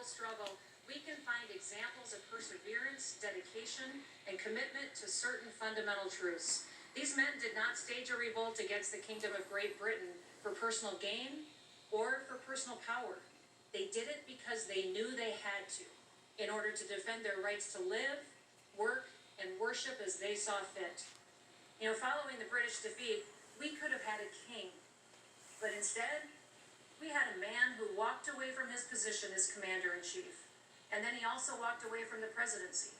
struggle, we can find examples of perseverance, dedication, and commitment to certain fundamental truths. These men did not stage a revolt against the Kingdom of Great Britain for personal gain or for personal power. They did it because they knew they had to, in order to defend their rights to live, work, and worship as they saw fit. You know, following the British defeat, we could have had a king, but instead, we had a man who walked away from his position as commander-in-chief, and then he also walked away from the presidency.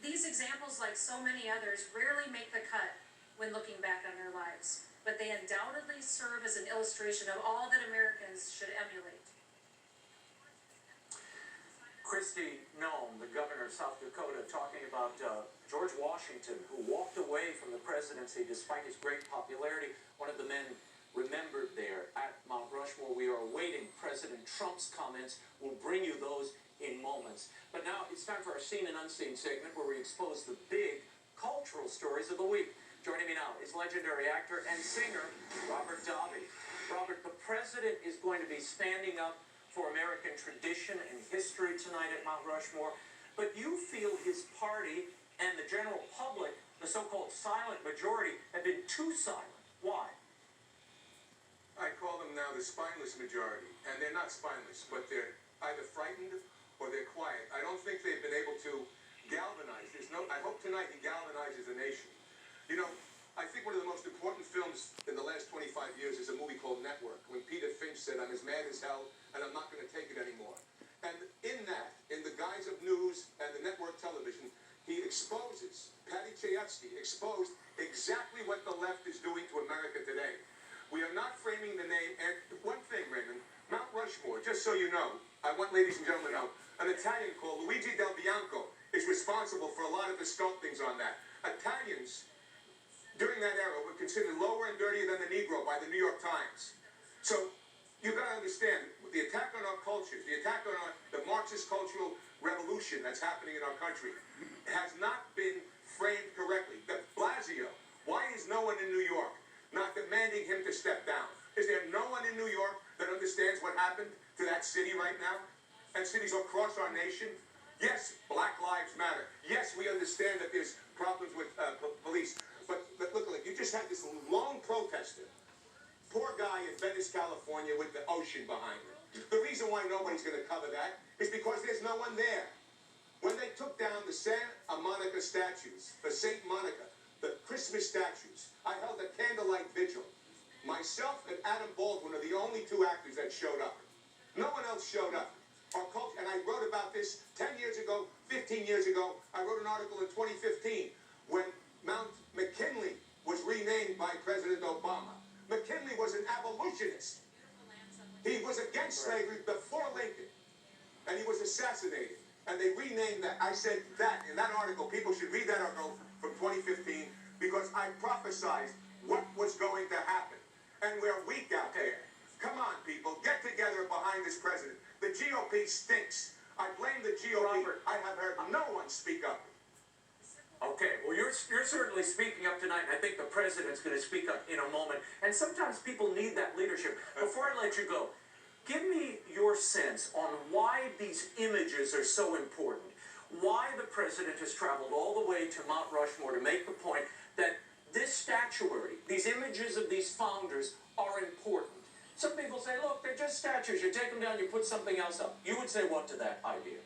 These examples, like so many others, rarely make the cut when looking back on their lives, but they undoubtedly serve as an illustration of all that Americans should emulate. Kristi Noem, the governor of South Dakota, talking about George Washington, who walked away from the presidency despite his great popularity. One of the men remembered there at Mount Rushmore. We are awaiting President Trump's comments. We'll bring you those in moments. But now it's time for our Seen and Unseen segment, where we expose the big cultural stories of the week. Joining me now is legendary actor and singer Robert Davi. Robert, the president is going to be standing up for American tradition and history tonight at Mount Rushmore, but you feel his party and the general public, the so-called silent majority, have been too silent. Why? I call them now the spineless majority, and they're not spineless, but they're either frightened or they're quiet. I don't think they've been able to galvanize. I hope tonight he galvanizes the nation. You know, I think one of the most important films in the last 25 years is a movie called Network, when Peter Finch said, "I'm as mad as hell, and I'm not going to take it anymore." And in that, in the guise of news and the network television, he exposes, Patty Chayefsky exposed exactly what the left is doing to America today. We are not framing the name, and one thing, Raymond, Mount Rushmore, just so you know, I want ladies and gentlemen to know, an Italian called Luigi Del Bianco is responsible for a lot of the sculptings on that. Italians, during that era, were considered lower and dirtier than the Negro by the New York Times. So, you've got to understand, the attack on our cultures, the attack on the Marxist cultural revolution that's happening in our country has not been framed correctly. De Blasio, why is no one in New York not demanding him to step down? Is there no one in New York that understands what happened to that city right now? And cities across our nation? Yes, Black Lives Matter. Yes, we understand that there's problems with police. But look, you just had this lone protester. Poor guy in Venice, California, with the ocean behind him. The reason why nobody's going to cover that is because there's no one there. When they took down the Santa Monica statues, the St. Monica, the Christmas statues, I held a candlelight vigil. Myself and Adam Baldwin are the only two actors that showed up. No one else showed up. Our culture, and I wrote about this 10 years ago, 15 years ago. I wrote an article in 2015 when Mount McKinley was renamed by President Obama. McKinley was an abolitionist. He was against slavery before Lincoln, and he was assassinated. And they renamed that. I said that in that article. People should read that article from 2015 because I prophesized what was going to happen. And we're weak out there. Come on, people, get together behind this president. The GOP stinks. I blame the GOP. Robert, I have heard no one speak up. Okay, well, you're certainly speaking up tonight, and I think the president's going to speak up in a moment. And sometimes people need that leadership. Before I let you go, give me your sense on why these images are so important. Why the president has traveled all the way to Mount Rushmore to make the point that this statuary, these images of these founders, are important. Some people say, look, they're just statues. You take them down, you put something else up. You would say what to that idea?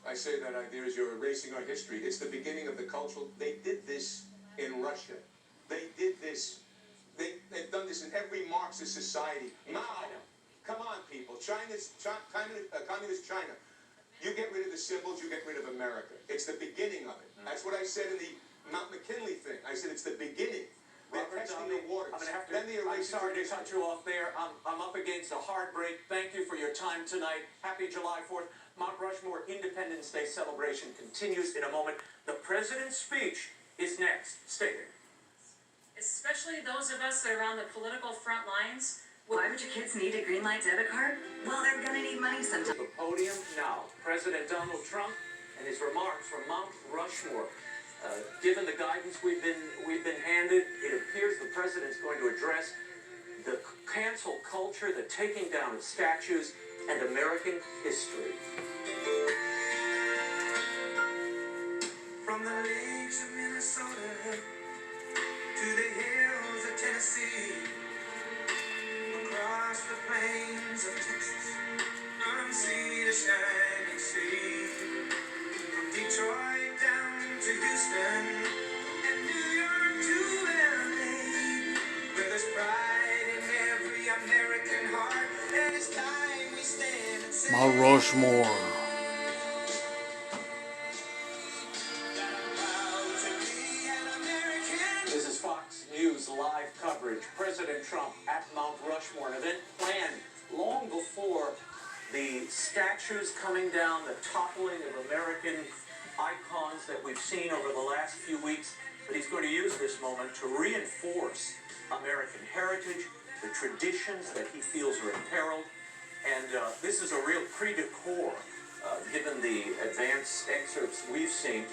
I say that idea is you're erasing our history. It's the beginning of the cultural. They did this in Russia. They did this. They've done this in every Marxist society. Now, come on, people. Communist China. You get rid of the symbols, you get rid of America. It's the beginning of it. That's what I said in the Mount McKinley thing. I said it's the beginning. They're testing the waters. I'm sorry to cut you off there. I'm up against a hard break. Thank you for your time tonight. Happy July 4th. Mount Rushmore Independence Day celebration continues in a moment. The president's speech is next. Stay there. Especially those of us that are on the political front lines. Why would your kids need a green light debit card? Well, they're gonna need money sometime. The podium now. President Donald Trump and his remarks from Mount Rushmore. Given the guidance we've been handed, it appears the president's going to address the cancel culture, the taking down of statues, and American history. From the lakes of Minnesota to the hills of Tennessee, across the plains of Texas, from sea to shining sea, from Detroit down to Houston and New York to LA, where there's pride in every American heart, and it's time we stand and say, Mount Rushmore. This is Fox News live coverage. President Trump at Mount Rushmore, an event planned long before the statues coming down, the toppling of American icons that we've seen over the last few weeks. But he's going to use this moment to reinforce American heritage, the traditions that he feels are imperiled. And this is a real cri de coeur, given the advance excerpts we've seen.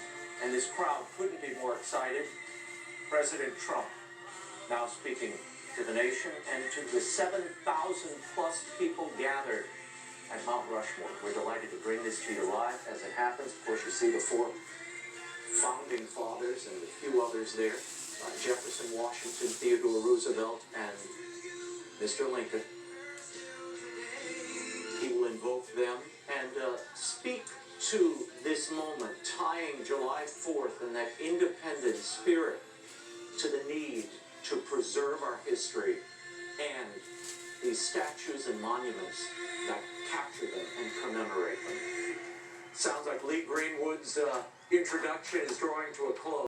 And this crowd couldn't be more excited. President Trump now speaking to the nation and to the 7,000 plus people gathered at Mount Rushmore. We're delighted to bring this to you live as it happens. Of course, you see the four founding fathers and a few others there. Jefferson, Washington, Theodore Roosevelt, and Mr. Lincoln. He will invoke them and speak to this moment, tying July 4th and that independent spirit to the need to preserve our history and these statues and monuments that capture them and commemorate them. Sounds like Lee Greenwood's introduction is drawing to a close.